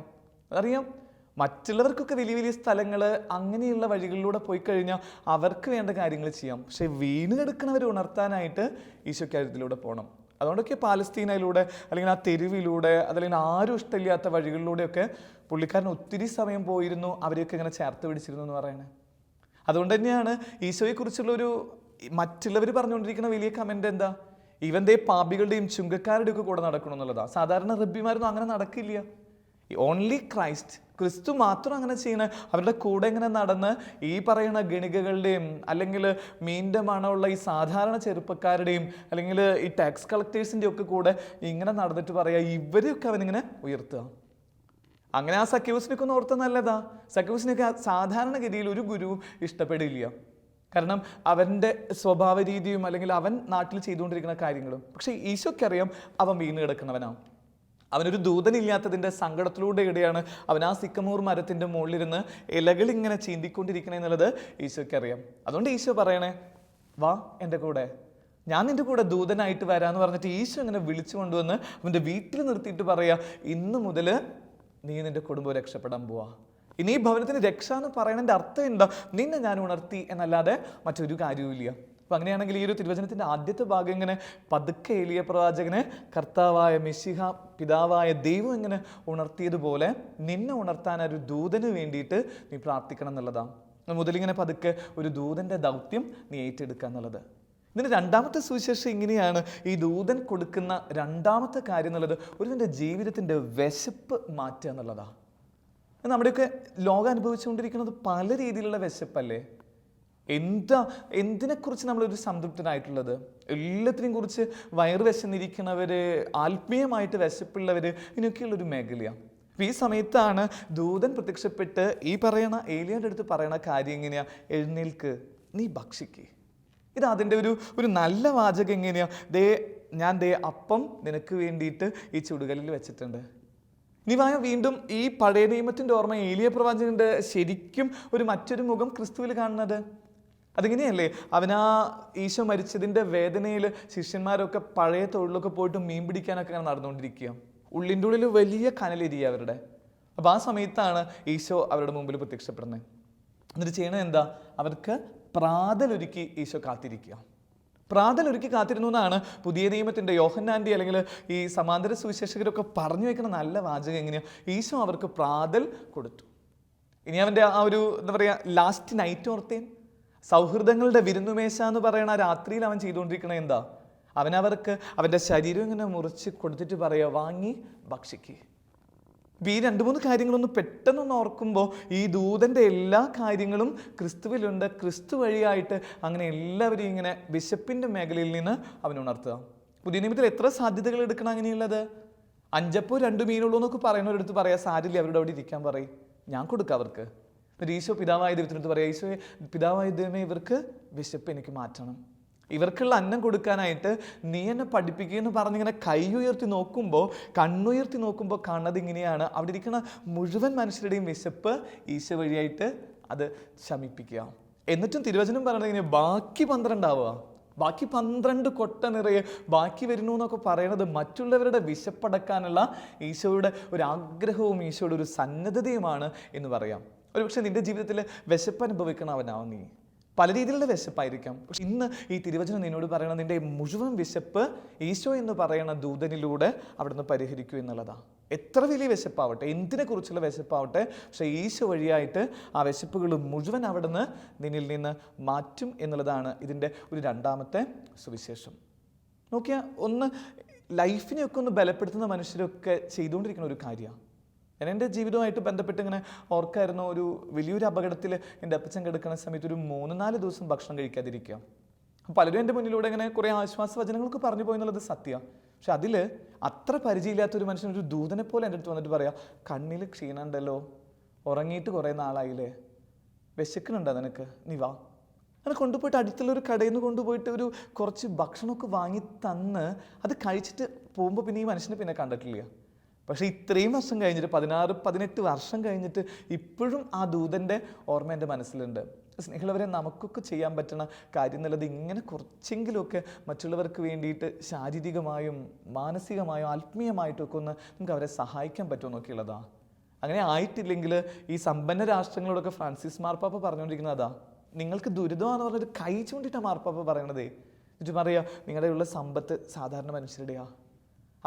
അറിയാം, മറ്റുള്ളവർക്കൊക്കെ വലിയ വലിയ സ്ഥലങ്ങൾ അങ്ങനെയുള്ള വഴികളിലൂടെ പോയി കഴിഞ്ഞാൽ അവർക്ക് വേണ്ട കാര്യങ്ങൾ ചെയ്യാം. പക്ഷെ വീണ് കിടക്കുന്നവരെ ഉണർത്താനായിട്ട് ഈശോ കാര്യത്തിലൂടെ പോകണം. അതുകൊണ്ടൊക്കെ പാലസ്തീനയിലൂടെ അല്ലെങ്കിൽ ആ തെരുവിലൂടെ അതല്ലെങ്കിൽ ആരും ഇഷ്ടമില്ലാത്ത വഴികളിലൂടെയൊക്കെ പുള്ളിക്കാരൻ ഒത്തിരി സമയം പോയിരുന്നു, അവരെയൊക്കെ ഇങ്ങനെ ചേർത്ത് പിടിച്ചിരുന്നു എന്ന് പറയണേ. അതുകൊണ്ട് തന്നെയാണ് ഈശോയെക്കുറിച്ചുള്ളൊരു മറ്റുള്ളവർ പറഞ്ഞുകൊണ്ടിരിക്കുന്ന വലിയ കമൻ്റ് എന്താ? ഇവൻ്റെ പാപികളുടെയും ചുങ്കക്കാരുടെയും ഒക്കെ കൂടെ നടക്കണം എന്നുള്ളതാണ്. സാധാരണ റബ്ബിമാരൊന്നും അങ്ങനെ നടക്കില്ല. ഓൺലി ക്രിസ്തു മാത്രം അങ്ങനെ ചെയ്യണ. അവരുടെ കൂടെ ഇങ്ങനെ നടന്ന് ഈ പറയുന്ന ഗണികകളുടെയും അല്ലെങ്കിൽ മീൻ്റെ മണമുള്ള ഈ സാധാരണ ചെറുപ്പക്കാരുടെയും അല്ലെങ്കിൽ ഈ ടാക്സ് കളക്ടേഴ്സിൻ്റെ ഒക്കെ കൂടെ ഇങ്ങനെ നടന്നിട്ട് പറയുക, ഇവരെയൊക്കെ അവനിങ്ങനെ ഉയർത്തുക. അങ്ങനെ ആ സക്യൂസിനൊക്കെ ഒന്ന് ഓർത്ത നല്ലതാ. സക്യൂസിനൊക്കെ സാധാരണഗതിയിൽ ഒരു ഗുരുവും ഇഷ്ടപ്പെടില്ല. കാരണം അവൻ്റെ സ്വഭാവ രീതിയും അല്ലെങ്കിൽ അവൻ നാട്ടിൽ ചെയ്തുകൊണ്ടിരിക്കുന്ന കാര്യങ്ങളും. പക്ഷേ ഈശോയ്ക്കറിയാം അവൻ വീണ് കിടക്കുന്നവനാണ്. അവനൊരു ദൂതനില്ലാത്തതിൻ്റെ സങ്കടത്തിലൂടെയാണ് അവൻ ആ സിക്കമൂർ മരത്തിൻ്റെ മുകളിലിരുന്ന് ഇലകൾ ഇങ്ങനെ ചീന്തിക്കൊണ്ടിരിക്കണേ എന്നുള്ളത് ഈശോയ്ക്കറിയാം. അതുകൊണ്ട് ഈശോ പറയണേ, വാ എൻ്റെ കൂടെ, ഞാൻ നിൻ്റെ കൂടെ ദൂതനായിട്ട് വരാമെന്ന് പറഞ്ഞിട്ട് ഈശോ ഇങ്ങനെ വിളിച്ചു കൊണ്ടുവന്ന് അവൻ്റെ വീട്ടിൽ നിർത്തിയിട്ട് പറയുക, ഇന്ന് മുതൽ നീ നിൻ്റെ കുടുംബം രക്ഷപ്പെടാൻ പോവാ. ഇനി ഈ ഭവനത്തിന് രക്ഷ എന്ന് പറയണതിൻ്റെ അർത്ഥം എന്താ? നിന്നെ ഞാൻ ഉണർത്തി എന്നല്ലാതെ മറ്റൊരു കാര്യവുമില്ല. അപ്പം അങ്ങനെയാണെങ്കിൽ ഈ ഒരു തിരുവചനത്തിൻ്റെ ആദ്യത്തെ ഭാഗം ഇങ്ങനെ പതുക്കെ എലിയ പ്രവാചകനെ കർത്താവായ മിശിഹ പിതാവായ ദൈവം ഇങ്ങനെ ഉണർത്തിയതുപോലെ നിന്നെ ഉണർത്താൻ ഒരു ദൂതന് വേണ്ടിയിട്ട് നീ പ്രാർത്ഥിക്കണം എന്നുള്ളതാണ്. മുതലിങ്ങനെ പതുക്കെ ഒരു ദൂതൻ്റെ ദൗത്യം നീ ഏറ്റെടുക്കുക എന്നുള്ളത്. ഇതിൻ്റെ രണ്ടാമത്തെ സുവിശേഷം ഇങ്ങനെയാണ്. ഈ ദൂതൻ കൊടുക്കുന്ന രണ്ടാമത്തെ കാര്യം എന്നുള്ളത് ഒരുവൻ്റെ ജീവിതത്തിൻ്റെ വിശപ്പ് മാറ്റുക എന്നുള്ളതാണ്. നമ്മുടെയൊക്കെ ലോകം അനുഭവിച്ചുകൊണ്ടിരിക്കുന്നത് പല രീതിയിലുള്ള വിശപ്പല്ലേ. എന്തിനെക്കുറിച്ച് നമ്മളൊരു സംതൃപ്തനായിട്ടുള്ളത്? എല്ലാത്തിനെയും കുറിച്ച് വയറ് വിശന്നിരിക്കുന്നവർ, ആത്മീയമായിട്ട് വിശപ്പുള്ളവർ, ഇതിനൊക്കെയുള്ളൊരു മേഖലയാണ്. അപ്പോൾ ഈ സമയത്താണ് ദൂതൻ പ്രത്യക്ഷപ്പെട്ട് ഈ പറയണ ഏലിയാൻ്റെ അടുത്ത് പറയണ കാര്യം എങ്ങനെയാ? എഴുന്നേൽക്ക്, നീ ഭക്ഷിക്ക്. ഇത് അതിൻ്റെ ഒരു നല്ല വാചകം എങ്ങനെയാ? ഞാൻ അപ്പം നിനക്ക് വേണ്ടിയിട്ട് ഈ ചുടുകല്ലിൽ വെച്ചിട്ടുണ്ട്. ഇനി വീണ്ടും ഈ പഴയ നിയമത്തിൻ്റെ ഓർമ്മ ഏലിയ പ്രവാചകൻ്റെ ശരിക്കും മറ്റൊരു മുഖം ക്രിസ്തുവിൽ കാണുന്നത്. അതിങ്ങനെയല്ലേ? അവനാ ഈശോ മരിച്ചതിൻ്റെ വേദനയിൽ ശിഷ്യന്മാരൊക്കെ പഴയ തൊഴിലൊക്കെ പോയിട്ട് മീൻ പിടിക്കാനൊക്കെ അങ്ങനെ നടന്നുകൊണ്ടിരിക്കുക. ഉള്ളിൻ്റെ ഉള്ളിൽ വലിയ കനലിരിക്കുക അവരുടെ. അപ്പോൾ ആ സമയത്താണ് ഈശോ അവരുടെ മുമ്പിൽ പ്രത്യക്ഷപ്പെടുന്നത്. എന്നിട്ട് ചെയ്യണത് എന്താ? അവർക്ക് പ്രാതലൊരുക്കി ഈശോ കാത്തിരിക്കുക. പ്രാതലൊരുക്കി കാത്തിരുന്നു എന്നാണ് പുതിയ നിയമത്തിൻ്റെ യോഹന്നാൻ്റെ അല്ലെങ്കിൽ ഈ സമാന്തര സുവിശേഷകരൊക്കെ പറഞ്ഞു വെക്കുന്ന നല്ല വാചകം എങ്ങനെയാണ്? ഈശോ അവർക്ക് പ്രാതൽ കൊടുത്തു. ഇനി അവൻ്റെ ആ എന്താ പറയുക, ലാസ്റ്റ് നൈറ്റ് ഓർത്തേൻ സൗഹൃദങ്ങളുടെ വിരുന്നുമേശ എന്ന് പറയുന്ന രാത്രിയിൽ അവൻ ചെയ്തുകൊണ്ടിരിക്കണത് എന്താ? അവനവർക്ക് അവൻ്റെ ശരീരം ഇങ്ങനെ മുറിച്ച് കൊടുത്തിട്ട് പറയുക, വാങ്ങി ഭക്ഷിക്കുക. ഈ 2-3 കാര്യങ്ങളൊന്ന് പെട്ടെന്നൊന്ന് ഓർക്കുമ്പോൾ ഈ ദൂതൻ്റെ എല്ലാ കാര്യങ്ങളും ക്രിസ്തുവിലുണ്ട്. ക്രിസ്തു വഴിയായിട്ട് അങ്ങനെ എല്ലാവരെയും ഇങ്ങനെ വിശപ്പിൻ്റെ മേഖലയിൽ നിന്ന് അവൻ ഉണർത്തുക. പുതിയ നിയമത്തിൽ എത്ര സാധ്യതകൾ എടുക്കണം അങ്ങനെയുള്ളത്? 5 അപ്പവും 2 മീനുള്ളൂ എന്നൊക്കെ പറയുന്നവരടുത്ത് പറയാം, സാരില്ല, അവരുടെ അവിടെ ഇരിക്കാൻ പറയും, ഞാൻ കൊടുക്കാം അവർക്ക്. എന്നിട്ട് ഈശോ പിതാവായ ദൈവത്തിനടുത്ത് പറയാം, ഈശോയെ പിതാവായ ദൈവമേ, ഇവർക്ക് വിശപ്പ് എനിക്ക് മാറ്റണം, ഇവർക്കുള്ള അന്നം കൊടുക്കാനായിട്ട് നീ എന്നെ പഠിപ്പിക്കുകയെന്ന് പറഞ്ഞിങ്ങനെ കൈ ഉയർത്തി നോക്കുമ്പോൾ, കണ്ണുയർത്തി നോക്കുമ്പോൾ കാണുന്നത് ഇങ്ങനെയാണ്. അവിടെ ഇരിക്കുന്ന മുഴുവൻ മനുഷ്യരുടെയും വിശപ്പ് ഈശോ വഴിയായിട്ട് അത് ശമിപ്പിക്കുക. എന്നിട്ടും തിരുവചനം പറയുന്നത് ഇങ്ങനെ ബാക്കി 12 ആവുക, ബാക്കി 12 കൊട്ട നിറയെ ബാക്കി വരുന്നു എന്നൊക്കെ പറയണത് മറ്റുള്ളവരുടെ വിശപ്പടക്കാനുള്ള ഈശോയുടെ ഒരു ആഗ്രഹവും ഈശോയുടെ ഒരു സന്നദ്ധതയുമാണ് എന്ന് പറയാം. ഒരുപക്ഷെ നിന്റെ ജീവിതത്തിൽ വിശപ്പ് അനുഭവിക്കണവനാവും നീ. പല രീതിയിലുള്ള വിശപ്പായിരിക്കാം. പക്ഷെ ഇന്ന് ഈ തിരുവചനം നിന്നോട് പറയണം, നിന്റെ മുഴുവൻ വിശപ്പ് ഈശോ എന്ന് പറയുന്ന ദൂതനിലൂടെ അവിടുന്ന് പരിഹരിക്കൂ എന്നുള്ളതാണ്. എത്ര വലിയ വിശപ്പാവട്ടെ, എന്തിനെ കുറിച്ചുള്ള വിശപ്പാവട്ടെ, പക്ഷേ ഈശോ വഴിയായിട്ട് ആ വിശപ്പുകൾ മുഴുവൻ അവിടുന്ന് നിന്നിൽ നിന്ന് മാറ്റും എന്നുള്ളതാണ് ഇതിൻ്റെ ഒരു രണ്ടാമത്തെ സുവിശേഷം. നോക്കിയാൽ ഒന്ന് ലൈഫിനെയൊക്കെ ഒന്ന് ബലപ്പെടുത്തുന്ന മനുഷ്യരൊക്കെ ചെയ്തുകൊണ്ടിരിക്കുന്ന ഒരു കാര്യമാണ്. ഞാൻ എൻ്റെ ജീവിതവുമായിട്ട് ബന്ധപ്പെട്ട് ഇങ്ങനെ ഓർക്കായിരുന്നു, ഒരു വലിയൊരു അപകടത്തിൽ എൻ്റെ അപ്പച്ചൻ കിടക്കുന്ന സമയത്ത് ഒരു 3-4 ദിവസം ഭക്ഷണം കഴിക്കാതിരിക്കുക. പലരും എൻ്റെ മുന്നിലൂടെ ഇങ്ങനെ കുറേ ആശ്വാസ വചനങ്ങളൊക്കെ പറഞ്ഞു പോയി എന്നുള്ളത് സത്യമാണ്. പക്ഷെ അതിൽ അത്ര പരിചയമില്ലാത്തൊരു മനുഷ്യൻ ഒരു ദൂതനെ പോലെ എൻ്റെ അടുത്ത് വന്നിട്ട് പറയാം, കണ്ണിൽ ക്ഷീണമുണ്ടല്ലോ, ഉറങ്ങിയിട്ട് കുറേ നാളായില്ലേ, വിശക്കുന്നുണ്ടോ നിനക്ക്, നീ വാ. അങ്ങനെ കൊണ്ടുപോയിട്ട് അടുത്തുള്ളൊരു കടയിൽ നിന്ന് കൊണ്ടുപോയിട്ട് ഒരു കുറച്ച് ഭക്ഷണമൊക്കെ വാങ്ങി തന്ന് അത് കഴിച്ചിട്ട് പോകുമ്പോൾ പിന്നെ ഈ മനുഷ്യനെ പിന്നെ കണ്ടിട്ടില്ല. പക്ഷേ ഇത്രയും വർഷം കഴിഞ്ഞിട്ട് 16-18 വർഷം കഴിഞ്ഞിട്ട് ഇപ്പോഴും ആ ദൂതൻ്റെ ഓർമ്മ എൻ്റെ മനസ്സിലുണ്ട്. സ്നേഹിതരെ, നമുക്കൊക്കെ ചെയ്യാൻ പറ്റുന്ന കാര്യം എന്നുള്ളത് ഇങ്ങനെ കുറച്ചെങ്കിലുമൊക്കെ മറ്റുള്ളവർക്ക് വേണ്ടിയിട്ട് ശാരീരികമായും മാനസികമായും ആത്മീയമായിട്ടും ഒക്കെ ഒന്ന് നമുക്ക് അവരെ സഹായിക്കാൻ പറ്റുമോ നോക്കിയുള്ളതാണ്. അങ്ങനെ ആയിട്ടില്ലെങ്കിൽ ഈ സമ്പന്ന രാഷ്ട്രങ്ങളോടൊക്കെ ഫ്രാൻസിസ് മാർപ്പാപ്പ പറഞ്ഞുകൊണ്ടിരിക്കുന്നതാ, നിങ്ങൾക്ക് ദുരിതമാണെന്ന് പറഞ്ഞൊരു കൈ ചൂണ്ടിയിട്ടാണ് മാർപ്പാപ്പ പറയണതേ. എന്നിട്ട് പറയുക, നിങ്ങളുടെ ഉള്ള സമ്പത്ത് സാധാരണ മനുഷ്യരുടെയാ,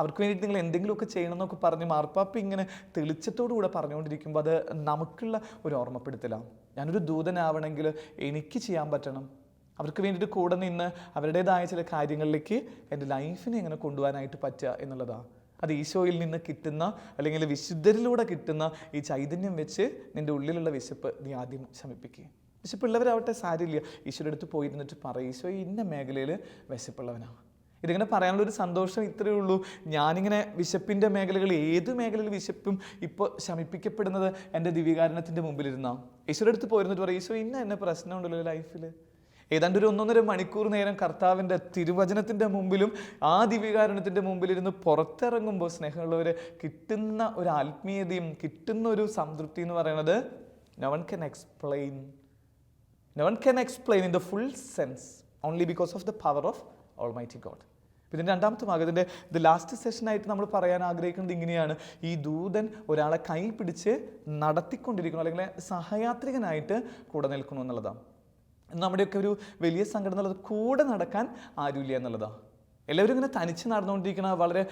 അവർക്ക് വേണ്ടിയിട്ട് നിങ്ങൾ എന്തെങ്കിലുമൊക്കെ ചെയ്യണം എന്നൊക്കെ പറഞ്ഞ് മാർപ്പാപ്പ ഇങ്ങനെ തെളിച്ചത്തോടുകൂടെ പറഞ്ഞുകൊണ്ടിരിക്കുമ്പോൾ അത് നമുക്കുള്ള ഒരു ഓർമ്മപ്പെടുത്തലാണ്. ഞാനൊരു ദൂതനാവണമെങ്കിൽ എനിക്ക് ചെയ്യാൻ പറ്റണം, അവർക്ക് വേണ്ടിയിട്ട് കൂടെ നിന്ന് അവരുടേതായ ചില കാര്യങ്ങളിലേക്ക് എൻ്റെ ലൈഫിനെ എങ്ങനെ കൊണ്ടുപോകാനായിട്ട് പറ്റുക എന്നുള്ളതാണ്. അത് ഈശോയിൽ നിന്ന് കിട്ടുന്ന അല്ലെങ്കിൽ വിശുദ്ധരിലൂടെ കിട്ടുന്ന ഈ ചൈതന്യം വെച്ച് നിൻ്റെ ഉള്ളിലുള്ള വിശപ്പ് നീ ആദ്യം ശമിപ്പിക്കുക. വിശപ്പുള്ളവരാവട്ടെ സാരില്ല, ഈശോയുടെ അടുത്ത് പോയിരുന്നിട്ട് പറയും, ഈശോ ഇന്ന മേഖലയിൽ വിശപ്പുള്ളവനാണ്. ഇതിങ്ങനെ പറയാനുള്ളൊരു സന്തോഷം ഇത്രയേ ഉള്ളൂ. ഞാനിങ്ങനെ വിശപ്പിൻ്റെ മേഖലകൾ, ഏത് മേഖലയിൽ വിശപ്പും ഇപ്പോൾ ശമിപ്പിക്കപ്പെടുന്നത് എൻ്റെ ദിവ്യകാരുണ്യത്തിൻ്റെ മുമ്പിലിരുന്നാണ്. ഈശോയുടെ അടുത്ത് പോയിരുന്നിട്ട് പറയും, ഈശോ എന്നെ പ്രശ്നമുണ്ടല്ലോ ലൈഫിൽ. ഏതാണ്ട് ഒരു 1-1.5 മണിക്കൂർ നേരം കർത്താവിൻ്റെ തിരുവചനത്തിൻ്റെ മുമ്പിലും ആ ദിവ്യകാരുണ്യത്തിൻ്റെ മുമ്പിലിരുന്ന് പുറത്തിറങ്ങുമ്പോൾ സ്നേഹമുള്ളവർ കിട്ടുന്ന ഒരു ആത്മീയതയും കിട്ടുന്ന ഒരു സംതൃപ്തി എന്ന് പറയുന്നത് no one can explain in the full sense, only because of the power of Almighty God. ഇതിൻ്റെ രണ്ടാമത്തെ ഭാഗം, ഇതിൻ്റെ ലാസ്റ്റ് സെഷനായിട്ട് നമ്മൾ പറയാൻ ആഗ്രഹിക്കുന്നത് ഇങ്ങനെയാണ്: ഈ ദൂതൻ ഒരാളെ കൈ പിടിച്ച് നടത്തിക്കൊണ്ടിരിക്കണം, അല്ലെങ്കിൽ സഹയാത്രികനായിട്ട് കൂടെ നിൽക്കുന്നു എന്നുള്ളതാണ്. നമ്മുടെയൊക്കെ ഒരു വലിയ സങ്കടം എന്നുള്ളത് കൂടെ നടക്കാൻ ആരുമില്ല എന്നുള്ളതാണ്. എല്ലാവരും ഇങ്ങനെ തനിച്ച് നടന്നുകൊണ്ടിരിക്കുന്ന വളരെ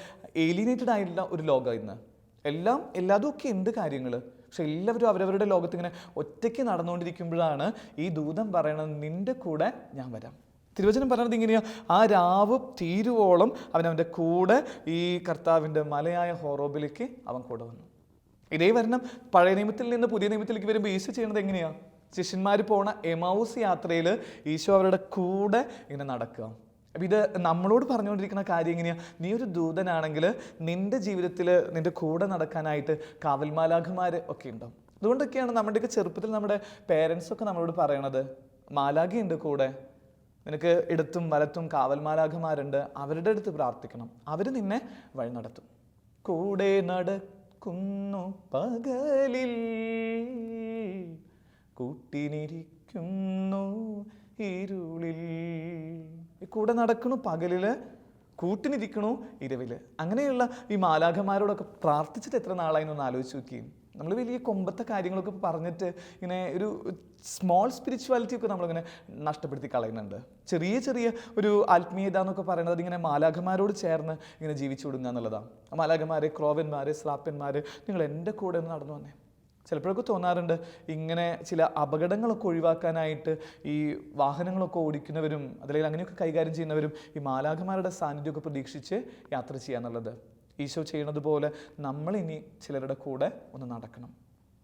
ഏലിയനേറ്റഡ് ആയിട്ടുള്ള ഒരു ലോകം ഇന്ന്. എല്ലാതും ഒക്കെ എന്ത് കാര്യങ്ങൾ, പക്ഷെ എല്ലാവരും അവരവരുടെ ലോകത്ത് ഇങ്ങനെ ഒറ്റയ്ക്ക് നടന്നുകൊണ്ടിരിക്കുമ്പോഴാണ് ഈ ദൂതൻ പറയണത്, നിൻ്റെ കൂടെ ഞാൻ വരാം. തിരുവചനം പറയുന്നത് ഇങ്ങനെയാണ്: ആ രാവ് തീരുവോളം അവൻ്റെ കൂടെ ഈ കർത്താവിൻ്റെ മലയായ ഹോറോബിലേക്ക് അവൻ കൂടെ വന്നു. ഇതേ വരണം പഴയ നിയമത്തിൽ നിന്ന് പുതിയ നിയമത്തിലേക്ക് വരുമ്പോൾ ഈശോ ചെയ്യുന്നത് എങ്ങനെയാണ്? ശിഷ്യന്മാർ പോണ എമൗസ് യാത്രയിൽ ഈശോ അവരുടെ കൂടെ ഇങ്ങനെ നടക്കുക. അപ്പം ഇത് നമ്മളോട് പറഞ്ഞുകൊണ്ടിരിക്കുന്ന കാര്യം എങ്ങനെയാണ്? നീ ഒരു ദൂതനാണെങ്കിൽ നിൻ്റെ ജീവിതത്തിൽ നിൻ്റെ കൂടെ നടക്കാനായിട്ട് കാവൽമാലാഖമാർ ഒക്കെ ഉണ്ടാവും. അതുകൊണ്ടൊക്കെയാണ് നമ്മുടെയൊക്കെ ചെറുപ്പത്തിൽ നമ്മുടെ പേരൻസൊക്കെ നമ്മളോട് പറയണത്, മാലാഖയുണ്ട് കൂടെ, നിനക്ക് ഇടത്തും വലത്തും കാവൽമാലാഖമാരുണ്ട്, അവരുടെ അടുത്ത് പ്രാർത്ഥിക്കണം, അവർ നിന്നെ വഴി നടത്തും. കൂടെ നടക്കുന്നു പകലിൽ, കൂട്ടിനിരിക്കുന്നു ഇരുളിൽ. കൂടെ നടക്കണു പകലിൽ, കൂട്ടിനിരിക്കണു ഇരുവിൽ. അങ്ങനെയുള്ള ഈ മാലാഖമാരോടൊക്കെ പ്രാർത്ഥിച്ചിട്ട് എത്ര നാളായി എന്നൊന്ന് ആലോചിച്ച് നോക്കുകയും. നമ്മൾ വലിയ കൊമ്പത്തെ കാര്യങ്ങളൊക്കെ പറഞ്ഞിട്ട് ഇങ്ങനെ ഒരു സ്മോൾ സ്പിരിച്വാലിറ്റി ഒക്കെ നമ്മളിങ്ങനെ നഷ്ടപ്പെടുത്തി കളയുന്നുണ്ട്. ചെറിയ ചെറിയ ഒരു ആത്മീയത എന്നൊക്കെ പറയുന്നത് ഇങ്ങനെ മാലാഖമാരോട് ചേർന്ന് ഇങ്ങനെ ജീവിച്ചു കൊടുക്കുക എന്നുള്ളതാണ്. ആ മാലാഖമാരെ, ക്രോവന്മാർ, സ്രാപ്പന്മാർ, നിങ്ങൾ എൻ്റെ കൂടെ ഒന്ന് നടന്നു വന്നേ. ചിലപ്പോഴൊക്കെ തോന്നാറുണ്ട്, ഇങ്ങനെ ചില അപകടങ്ങളൊക്കെ ഒഴിവാക്കാനായിട്ട് ഈ വാഹനങ്ങളൊക്കെ ഓടിക്കുന്നവരും അതല്ലെങ്കിൽ അങ്ങനെയൊക്കെ കൈകാര്യം ചെയ്യുന്നവരും ഈ മാലാഖമാരുടെ സാന്നിധ്യമൊക്കെ പ്രതീക്ഷിച്ച് യാത്ര ചെയ്യുക എന്നുള്ളത്. ഈശോ ചെയ്യണത് പോലെ നമ്മളിനി ചിലരുടെ കൂടെ ഒന്ന് നടക്കണം.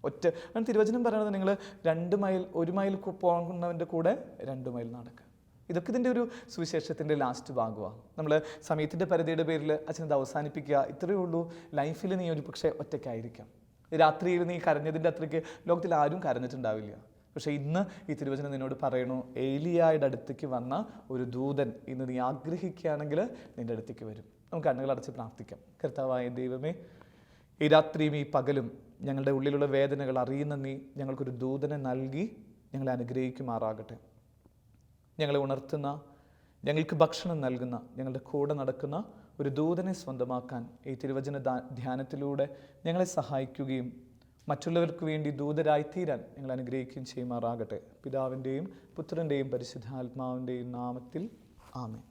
അങ്ങനെ തിരുവചനം പറയുന്നത്, നിങ്ങൾ 2 മൈൽ 1 മൈൽ പോകുന്നവൻ്റെ കൂടെ 2 മൈൽ നടക്കുക. ഇതൊക്കെ ഇതിൻ്റെ ഒരു സുവിശേഷത്തിൻ്റെ ലാസ്റ്റ് ഭാഗമാണ്. നമ്മൾ സമയത്തിൻ്റെ പരിധിയുടെ പേരിൽ അച്ഛനത് അവസാനിപ്പിക്കുക. ഇത്രയേ ഉള്ളൂ. ലൈഫിൽ നീ ഒരു പക്ഷേ ഒറ്റയ്ക്കായിരിക്കാം. രാത്രിയിൽ നീ കരഞ്ഞതിൻ്റെ അത്രയ്ക്ക് ലോകത്തിൽ ആരും കരഞ്ഞിട്ടുണ്ടാവില്ല. പക്ഷേ ഇന്ന് ഈ തിരുവചനം നിന്നോട് പറയണു, ഏലിയായുടെ അടുത്തേക്ക് വന്ന ഒരു ദൂതൻ ഇന്ന് നീ ആഗ്രഹിക്കുകയാണെങ്കിൽ നിൻ്റെ അടുത്തേക്ക് വരും. നമുക്ക് കണ്ണുകൾ അടച്ച് പ്രാർത്ഥിക്കാം. കർത്താവായ ദൈവമേ, ഈ രാത്രിയും ഈ പകലും ഞങ്ങളുടെ ഉള്ളിലുള്ള വേദനകൾ അറിയുന്ന നീ ഞങ്ങൾക്കൊരു ദൂതനെ നൽകി ഞങ്ങളെ അനുഗ്രഹിക്കുമാറാകട്ടെ. ഞങ്ങളെ ഉണർത്തുന്ന, ഞങ്ങൾക്ക് ഭക്ഷണം നൽകുന്ന, ഞങ്ങളുടെ കൂടെ നടക്കുന്ന ഒരു ദൂതനെ സ്വന്തമാക്കാൻ ഈ തിരുവചന ധ്യാനത്തിലൂടെ ഞങ്ങളെ സഹായിക്കുകയും മറ്റുള്ളവർക്ക് വേണ്ടി ദൂതരായിത്തീരാൻ നിങ്ങൾ അനുഗ്രഹിക്കുകയും ചെയ്യുമാറാകട്ടെ. പിതാവിൻ്റെയും പുത്രൻ്റെയും പരിശുദ്ധാത്മാവിൻ്റെയും നാമത്തിൽ ആമേൻ.